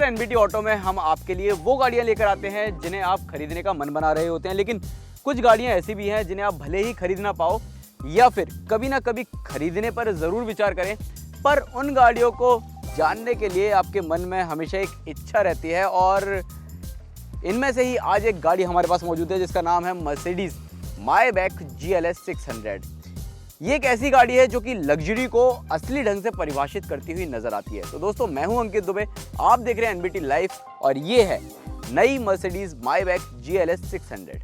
NBT auto में हम आपके लिए वो गाड़ियां लेकर आते हैं जिन्हें आप खरीदने का मन बना रहे होते हैं, लेकिन कुछ गाड़ियां ऐसी भी हैं जिन्हें आप भले ही खरीद ना पाओ या फिर कभी ना कभी खरीदने पर ज़रूर विचार करें, पर उन गाड़ियों को जानने के लिए आपके मन में हमेशा एक इच्छा रहती है। और इनमें से ही आज एक गाड़ी हमारे पास मौजूद है जिसका नाम है मर्सिडीज मायबैक GLS 600। ये एक ऐसी गाड़ी है जो कि लग्जरी को असली ढंग से परिभाषित करती हुई नजर आती है। तो दोस्तों, मैं हूं अंकित दुबे, आप देख रहे हैं एनबीटी लाइव और ये है नई मर्सिडीज मायबैक GLS 600।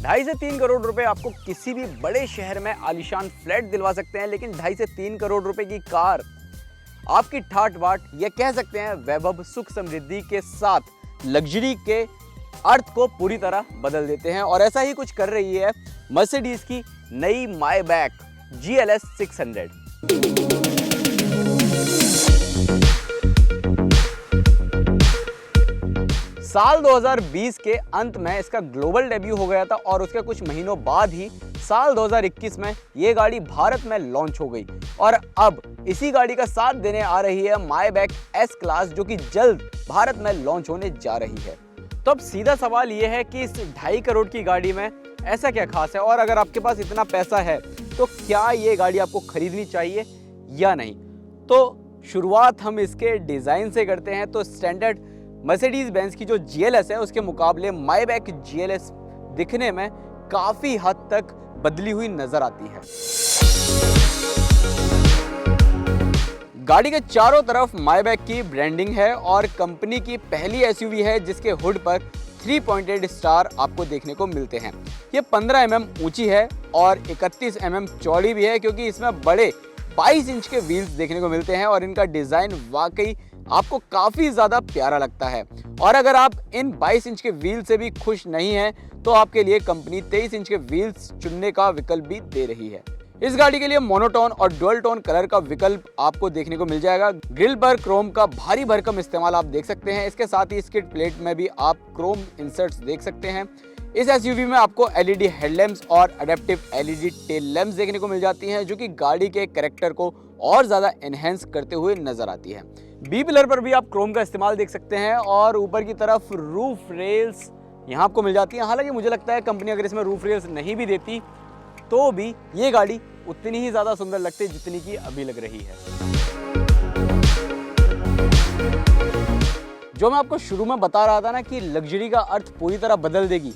2.5 से 3 करोड़ रुपए आपको किसी भी बड़े शहर में आलीशान फ्लैट दिलवा सकते हैं, लेकिन 2.5 से 3 करोड़ रुपए की कार आपकी ठाट बाट, ये कह सकते हैं वैभव, सुख समृद्धि के साथ लग्जरी के अर्थ को पूरी तरह बदल देते हैं। और ऐसा ही कुछ कर रही है मर्सिडीज की नई मायबैक GLS 600। साल 2020 के अंत में इसका ग्लोबल डेब्यू हो गया था और उसके कुछ महीनों बाद ही साल 2021 में ये गाड़ी भारत में लॉन्च हो गई। और अब इसी गाड़ी का साथ देने आ रही है मायबैक S क्लास, जो कि जल्द भारत में लॉन्च होने जा रही है। तो अब सीधा सवाल ये है कि इस 2.5 करोड़ की गाड़ी में ऐसा क्या खास है, और अगर आपके पास इतना पैसा है तो क्या ये गाड़ी आपको खरीदनी चाहिए या नहीं। तो शुरुआत हम इसके डिज़ाइन से करते हैं। तो स्टैंडर्ड मर्सिडीज बेंज की जो GLS है उसके मुकाबले मायबैक GLS दिखने में काफ़ी हद तक बदली हुई नजर आती है। गाड़ी के चारों तरफ मायबैक की ब्रांडिंग है और कंपनी की पहली SUV है जिसके हुड पर 3.8 स्टार आपको देखने को मिलते हैं। ये 15 mm ऊंची है और 31 mm चौड़ी भी है, क्योंकि इसमें बड़े 22 इंच के व्हील्स देखने को मिलते हैं और इनका डिज़ाइन वाकई आपको काफ़ी ज़्यादा प्यारा लगता है। और अगर आप इन 22 इंच के व्हील से भी खुश नहीं हैं तो आपके लिए कंपनी 23 इंच के व्हील्स चुनने का विकल्प भी दे रही है। इस गाड़ी के लिए मोनोटोन और डुअल टोन कलर का विकल्प आपको देखने को मिल जाएगा। ग्रिल पर क्रोम का भारी भरकम इस्तेमाल आप देख सकते हैं। इसके साथ ही स्किड प्लेट में भी आप क्रोम इंसर्ट्स देख सकते हैं। इस SUV में आपको LED हेडलैम्प्स और अडेप्टिव LED टेल लैम्प्स देखने को मिल जाती हैं, जो कि गाड़ी के कैरेक्टर को और ज़्यादा एनहेंस करते हुए नजर आती है। बी पिलर पर भी आप क्रोम का इस्तेमाल देख सकते हैं और ऊपर की तरफ रूफ रेल्स यहाँ आपको मिल जाती हैं। हालांकि मुझे लगता है कंपनी अगर इसमें रूफ रेल्स नहीं भी देती तो भी ये गाड़ी उतनी ही ज़्यादा सुंदर लगती जितनी की अभी लग रही है। जो मैं आपको शुरू में बता रहा था ना कि लग्जरी का अर्थ पूरी तरह बदल देगी,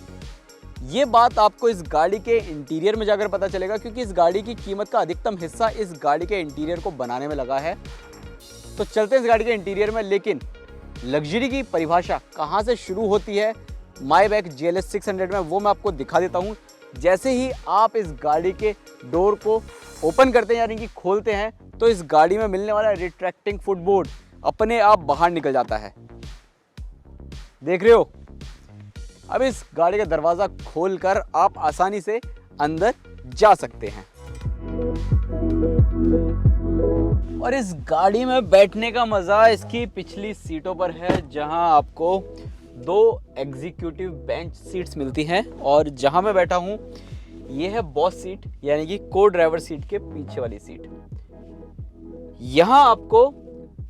ये बात आपको इस गाड़ी के इंटीरियर में जाकर पता चलेगा, क्योंकि इस गाड़ी की कीमत का अधिकतम हिस्सा इस गाड़ी के इंटीरियर को बनाने में लगा है। तो चलते हैं इस गाड़ी के इंटीरियर में, लेकिन लग्जरी की परिभाषा कहाँ से शुरू होती है मायबैक GLS 600 में, वो मैं आपको दिखा देता हूँ। जैसे ही आप इस गाड़ी के डोर को ओपन करते हैं, यानी कि खोलते हैं, तो इस गाड़ी में मिलने वाला रिट्रैक्टिंग फुटबोर्ड अपने आप बाहर निकल जाता है। देख रहे हो? अब इस गाड़ी का दरवाज़ा खोलकर आप आसानी से अंदर जा सकते हैं। और इस गाड़ी में बैठने का मज़ा इसकी पिछली सीटों पर है, जहां आपको 2 एग्जीक्यूटिव बेंच सीट्स मिलती हैं। और जहां मैं बैठा हूं ये है बॉस सीट, यानी कि को ड्राइवर सीट के पीछे वाली सीट। यहां आपको,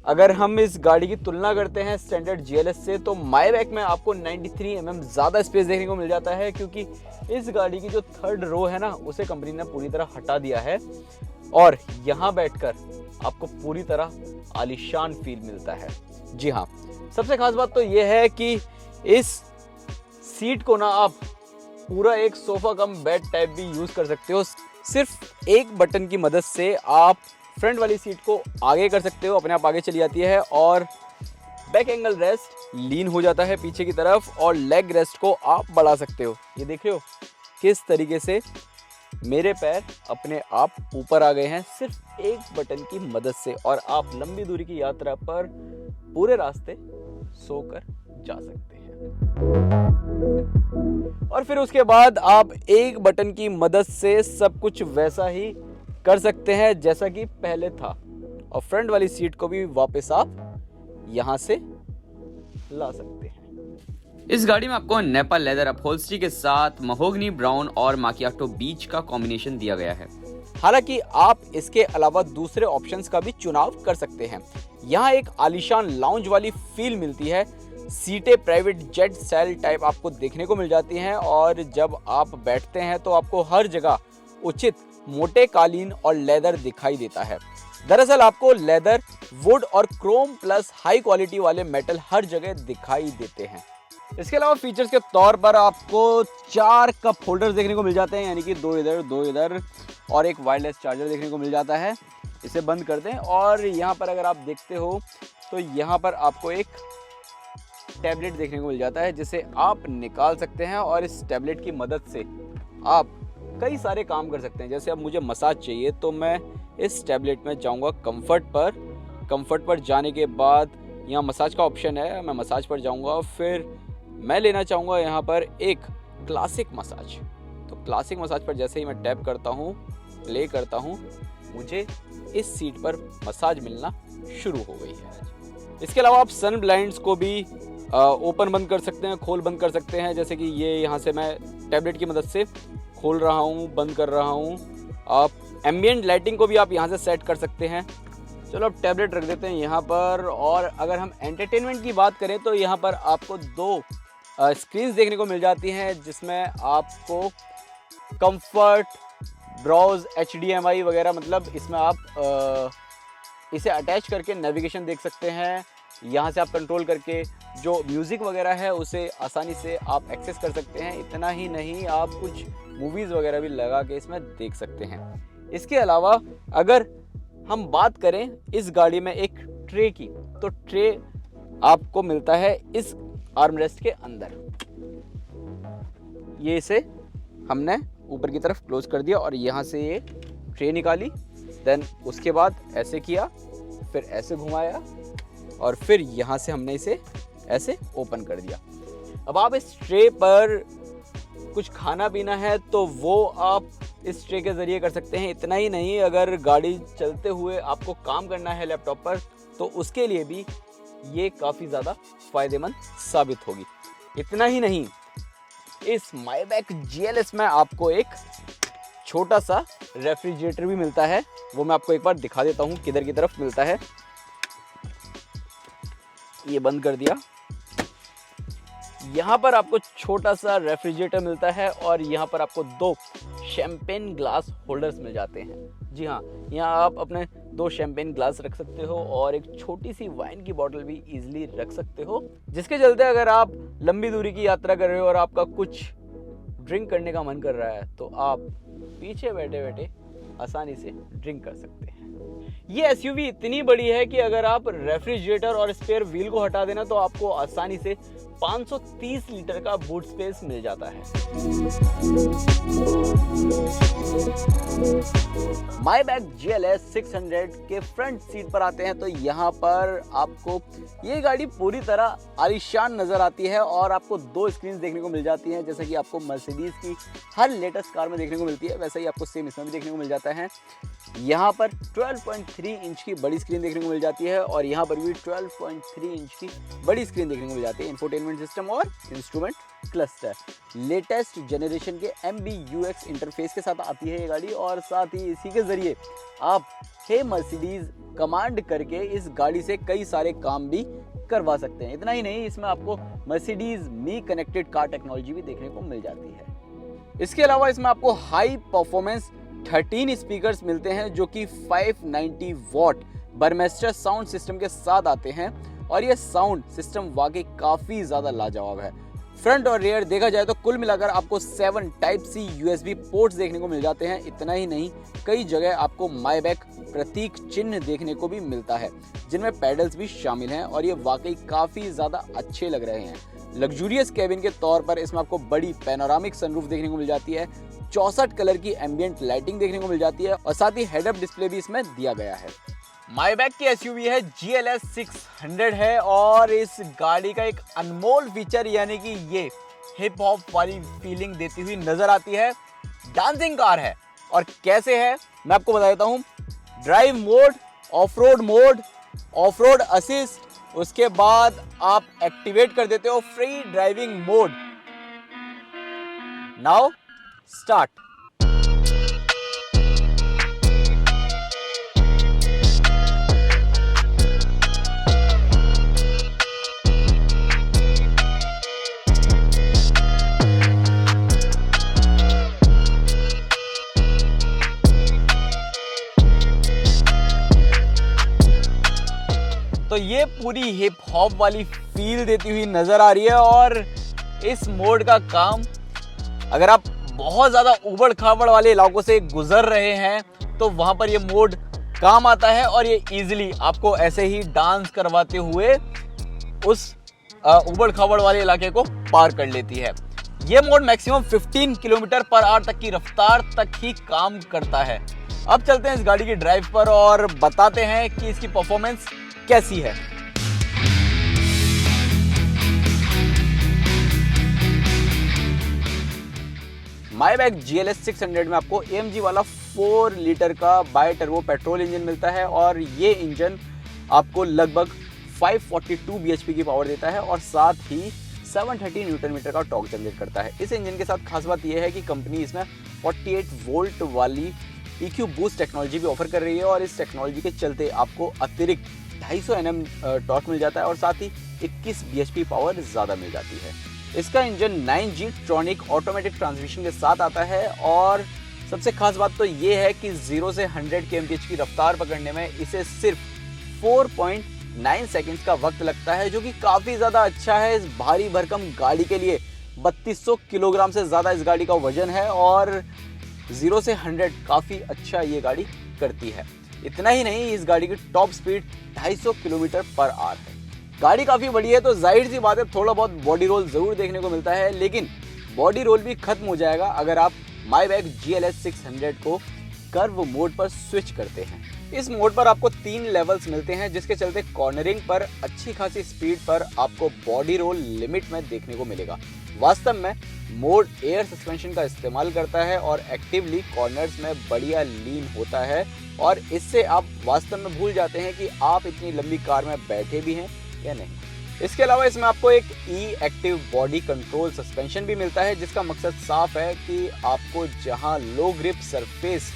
अगर हम इस गाड़ी की तुलना करते हैं स्टैंडर्ड GLS से, तो मायबैक में आपको 93 mm ज़्यादा स्पेस देखने को मिल जाता है, क्योंकि इस गाड़ी की जो थर्ड रो है ना, उसे कंपनी ने पूरी तरह हटा दिया है और यहाँ बैठकर आपको पूरी तरह आलीशान फील मिलता है। जी हाँ, सबसे खास बात तो ये है कि इस सीट को ना आप पूरा एक सोफा कम बेड टाइप भी यूज़ कर सकते हो। सिर्फ एक बटन की मदद से आप फ्रंट वाली सीट को आगे कर सकते हो, अपने आप आगे चली जाती है और बैक एंगल रेस्ट लीन हो जाता है पीछे की तरफ और लेग रेस्ट को आप बढ़ा सकते हो। ये देख रहे हो किस तरीके से मेरे पैर अपने आप ऊपर आ गए हैं सिर्फ एक बटन की मदद से, और आप लंबी दूरी की यात्रा पर पूरे रास्ते सोकर जा सकते हैं। और फिर उसके बाद आप एक बटन की मदद से सब कुछ वैसा ही कर सकते हैं जैसा कि पहले था, और फ्रंट वाली सीट को भी वापस आप यहां से ला सकते हैं। इस गाड़ी में आपको नेपा लेदर अपहोल्स्ट्री के साथ महोगनी ब्राउन और माकियाटो बीच का कॉम्बिनेशन दिया गया है। हालांकि आप इसके अलावा दूसरे ऑप्शंस का भी चुनाव कर सकते हैं। यहाँ एक आलीशान लाउंज वाली फील मिलती है। सीटें प्राइवेट जेट सेल टाइप आपको देखने को मिल जाती हैं और जब आप बैठते हैं तो आपको हर जगह उचित मोटे कालीन और लेदर दिखाई देता है। दरअसल आपको लेदर, वुड और क्रोम प्लस हाई क्वालिटी वाले मेटल हर जगह दिखाई देते हैं। इसके अलावा फीचर्स के तौर पर आपको 4 कप होल्डर्स देखने को मिल जाते हैं, यानी कि 2 इधर और एक वायरलेस चार्जर देखने को मिल जाता है। इसे बंद कर दें और यहाँ पर अगर आप देखते हो तो यहाँ पर आपको एक टैबलेट देखने को मिल जाता है जिसे आप निकाल सकते हैं और इस टैबलेट की मदद से आप कई सारे काम कर सकते हैं। जैसे अब मुझे मसाज चाहिए तो मैं इस टैबलेट में जाऊंगा कंफर्ट पर जाने के बाद यहाँ मसाज का ऑप्शन है, मैं मसाज पर जाऊंगा। फिर मैं लेना चाहूँगा यहाँ पर एक क्लासिक मसाज। तो क्लासिक मसाज पर जैसे ही मैं टैप करता हूँ, प्ले करता हूँ, मुझे इस सीट पर मसाज मिलना शुरू हो गई है। इसके अलावा आप सन ब्लाइंड्स को भी ओपन बंद कर सकते हैं, खोल बंद कर सकते हैं। जैसे कि ये यहाँ से मैं टैबलेट की मदद से खोल रहा हूँ, बंद कर रहा हूँ। आप एम्बिएंट लाइटिंग को भी आप यहाँ से सेट कर सकते हैं। चलो अब टैबलेट रख देते हैं यहाँ पर। और अगर हम एंटरटेनमेंट की बात करें तो यहाँ पर आपको 2 स्क्रीन्स देखने को मिल जाती हैं जिसमें आपको कंफर्ट, ब्राउज, HDMI वगैरह, मतलब इसमें आप इसे अटैच करके नेविगेशन देख सकते हैं। यहाँ से आप कंट्रोल करके जो म्यूज़िक वगैरह है उसे आसानी से आप एक्सेस कर सकते हैं। इतना ही नहीं, आप कुछ मूवीज़ वगैरह भी लगा के इसमें देख सकते हैं। इसके अलावा अगर हम बात करें इस गाड़ी में एक ट्रे की, तो ट्रे आपको मिलता है इस आर्मरेस्ट के अंदर। ये इसे हमने ऊपर की तरफ क्लोज कर दिया और यहाँ से ये ट्रे निकाली, देन उसके बाद ऐसे किया, फिर ऐसे घुमाया और फिर यहाँ से हमने इसे ऐसे ओपन कर दिया। अब आप इस ट्रे पर कुछ खाना पीना है तो वो आप इस ट्रे के ज़रिए कर सकते हैं। इतना ही नहीं, अगर गाड़ी चलते हुए आपको काम करना है लैपटॉप पर तो उसके लिए भी ये काफ़ी ज़्यादा फ़ायदेमंद साबित होगी। इतना ही नहीं, इस मायबैक GLS में आपको एक छोटा सा रेफ्रिजरेटर भी मिलता है। वो मैं आपको एक बार दिखा देता हूँ किधर की तरफ मिलता है। ये बंद कर दिया। यहाँ पर आपको छोटा सा रेफ्रिजरेटर मिलता है और यहाँ पर आपको 2 शैम्पेन ग्लास होल्डर्स मिल जाते हैं। जी हाँ, यहाँ आप अपने 2 शैम्पेन ग्लास रख सकते हो और एक छोटी सी वाइन की बोतल भी इजीली रख सकते हो, जिसके चलते अगर आप लंबी दूरी की यात्रा कर रहे हो और आपका कुछ ड्रिंक करने का मन कर रहा है तो आप पीछे बैठे बैठे आसानी से ड्रिंक कर सकते हैं। ये SUV इतनी बड़ी है कि अगर आप रेफ्रिजरेटर और स्पेयर व्हील को हटा देना तो आपको आसानी से 530 लीटर का बूट स्पेस मिल जाता है। मायबैक GLS 600 के फ्रंट सीट पर आते हैं तो यहाँ पर आपको ये गाड़ी पूरी तरह आलीशान नजर आती है और आपको 2 स्क्रीन देखने को मिल जाती हैं, जैसे कि आपको मर्सिडीज की हर लेटेस्ट कार में देखने को मिलती है, वैसे ही आपको सेम इसमें भी देखने को मिल जाता है। यहाँ पर 12.3 इंच की बड़ी स्क्रीन देखने को मिल जाती है और यहाँ पर भी 12.3 इंच की बड़ी स्क्रीन देखने को मिल जाती है। इंफोटेनमेंट सिस्टम और इंस्ट्रूमेंट क्लस्टर लेटेस्ट जनरेशन के MBUX इंटरफेस के साथ आती है ये गाड़ी और साथ ही इसी के जरिए आप हे मर्सिडीज कमांड करके इस गाड़ी से कई सारे काम भी करवा सकते हैं। इतना ही नहीं, इसमें आपको मर्सिडीज मी कनेक्टेड कार टेक्नोलॉजी भी देखने को मिल जाती है। इसके अलावा इसमें आपको हाई परफॉर्मेंस 13 स्पीकर्स मिलते हैं जो कि 590 वॉट बर्मेस्टर साउंड सिस्टम के साथ आते हैं और ये साउंड सिस्टम वाकई काफ़ी ज़्यादा लाजवाब है। फ्रंट और रियर देखा जाए तो कुल मिलाकर आपको 7 Type-C USB पोर्ट्स देखने को मिल जाते हैं। इतना ही नहीं, कई जगह आपको मायबैक प्रतीक चिन्ह देखने को भी मिलता है जिनमें पैडल्स भी शामिल हैं और ये वाकई काफ़ी ज़्यादा अच्छे लग रहे हैं। लग्जूरियस कैबिन के तौर पर इसमें आपको बड़ी पैनोरामिक सनरूफ देखने को मिल जाती है, 64 कलर की एम्बिएंट लाइटिंग देखने को मिल जाती है और साथ ही हेड अप डिस्प्ले भी इसमें दिया गया है। मायबैक की SUV है GLS 600 है और इस गाड़ी का एक अनमोल फीचर यानी कि ये हिप हॉप वाली फीलिंग देती हुई नजर आती है। डांसिंग कार है और कैसे है मैं आपको बता देता हूँ। Drive mode, of road assist, उसके बाद आप एक्टिवेट कर देते हो free driving mode. Now start. ये पूरी हिप हॉप वाली फील देती हुई नजर आ रही है और इस मोड का काम अगर आप बहुत ज्यादा उबड़ खाबड़ वाले इलाकों से गुजर रहे हैं तो वहां पर ये मोड काम आता है और ये इजीली आपको ऐसे ही डांस करवाते हुए उस उबड़ खाबड़ वाले इलाके को पार कर लेती है। ये mode maximum 15 kilometre per hour तक की रफ्तार तक ही काम करता है। अब चलते हैं इस गाड़ी की ड्राइव पर और बताते हैं कि इसकी परफॉर्मेंस कैसी है। मायबैक GLS 600 में आपको AMG वाला 4 लीटर का बाय टर्बो पेट्रोल इंजन मिलता है और ये इंजन आपको लगभग 542 bhp की पावर देता है और साथ ही 730 न्यूटन मीटर का टॉर्क जनरेट करता है। इस इंजन के साथ खास बात यह है कि कंपनी इसमें 48 वोल्ट वाली EQ बूस्ट टेक्नोलॉजी भी ऑफर कर रही है और इस टेक्नोलॉजी के चलते आपको अतिरिक्त 250 Nm टॉर्क मिल जाता है और साथ ही 21 bhp पावर ज़्यादा मिल जाती है। इसका इंजन 9G ट्रॉनिक ऑटोमेटिक ट्रांसमिशन के साथ आता है और सबसे खास बात तो ये है कि 0 से 100 kmph की रफ्तार पकड़ने में इसे सिर्फ 4.9 सेकंड्स का वक्त लगता है, जो कि काफ़ी ज़्यादा अच्छा है इस भारी भरकम गाड़ी के लिए। 3200 किलोग्राम से ज़्यादा इस गाड़ी का वजन है और 0 से 100 काफ़ी अच्छा ये गाड़ी करती है। इतना ही नहीं, इस गाड़ी की top speed 250 kilometre per hour है। गाड़ी काफ़ी बड़ी है तो जाहिर सी बात है थोड़ा बहुत बॉडी रोल ज़रूर देखने को मिलता है, लेकिन बॉडी रोल भी खत्म हो जाएगा अगर आप मायबैक GLS 600 को कर्व मोड पर स्विच करते हैं। इस मोड पर आपको 3 लेवल्स मिलते हैं, जिसके चलते कॉर्नरिंग पर अच्छी खासी स्पीड पर आपको बॉडी रोल लिमिट में देखने को मिलेगा। वास्तव में मोड एयर सस्पेंशन का इस्तेमाल करता है और एक्टिवली कॉर्नर्स में बढ़िया लीन होता है और इससे आप वास्तव में भूल जाते हैं कि आप इतनी लंबी कार में बैठे भी हैं या नहीं। इसके अलावा इसमें आपको एक एक्टिव बॉडी कंट्रोल सस्पेंशन भी मिलता है, जिसका मकसद साफ है कि आपको जहां लो ग्रिप सरफेस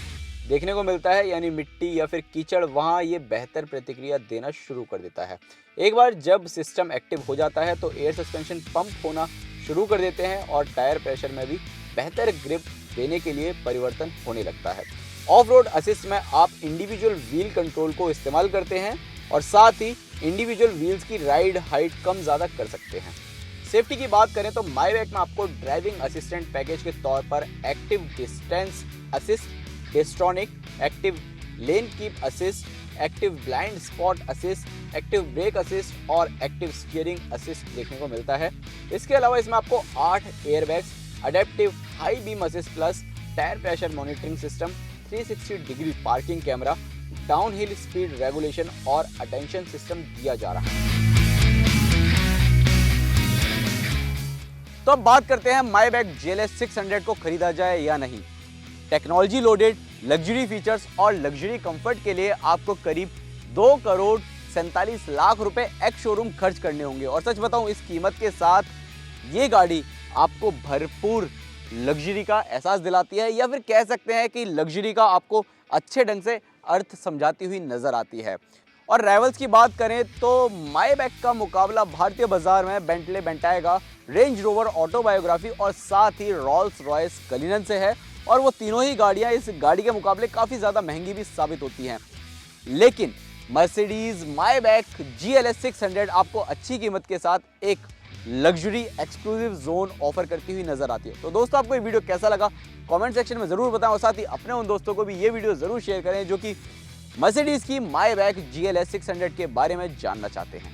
देखने को मिलता है यानी मिट्टी या फिर कीचड़, वहां ये बेहतर प्रतिक्रिया देना शुरू कर देता है। एक बार जब सिस्टम एक्टिव हो जाता है तो एयर सस्पेंशन पंप होना शुरू कर देते हैं और टायर प्रेशर में भी बेहतर ग्रिप देने के लिए परिवर्तन होने लगता है। ऑफ रोड असिस्ट में आप इंडिविजुअल व्हील कंट्रोल को इस्तेमाल करते हैं और साथ ही इंडिविजुअल व्हील्स की राइड हाइट कम ज़्यादा कर सकते हैं। सेफ्टी की बात करें तो मायबैक में आपको ड्राइविंग असिस्टेंट पैकेज के तौर पर active distance assist, Distronic, active lane keep assist, active blind spot assist, active brake assist और एक्टिव स्टीयरिंग असिस्ट देखने को मिलता है। इसके अलावा इसमें आपको 8 airbags, adaptive high beam assist plus, tyre pressure monitoring system, 360 degree parking camera, downhill speed regulation और अटेंशन सिस्टम दिया जा रहा है। तो अब बात करते हैं मायबैक GLS 600 को खरीदा जाए या नहीं। टेक्नोलॉजी लोडेड लग्जरी फीचर्स और लग्जरी कंफर्ट के लिए आपको करीब 2 करोड़ 47 लाख रुपए एक्स शोरूम खर्च करने होंगे और सच बताऊं, इस कीमत के साथ ये गाड़ी आपको भरपूर लग्जरी का एहसास दिलाती है या फिर कह सकते हैं कि लग्जरी का आपको अच्छे ढंग से अर्थ समझाती हुई नजर आती है। और राइवल्स की बात करें तो मायबैक का मुकाबला भारतीय बाजार में बेंटले बेंटाएगा, रेंज रोवर ऑटोबायोग्राफी और साथ ही रोल्स रॉयस कलिनन से है और वो तीनों ही गाड़ियां इस गाड़ी के मुकाबले काफ़ी ज़्यादा महंगी भी साबित होती हैं। लेकिन मर्सिडीज मायबैक GLS 600 आपको अच्छी कीमत के साथ एक लग्जरी एक्सक्लूसिव जोन ऑफर करती हुई नजर आती है। तो दोस्तों, आपको ये वीडियो कैसा लगा कमेंट सेक्शन में ज़रूर बताएं और साथ ही अपने उन दोस्तों को भी ये वीडियो ज़रूर शेयर करें जो कि मर्सिडीज की मायबैक GLS 600 के बारे में जानना चाहते हैं।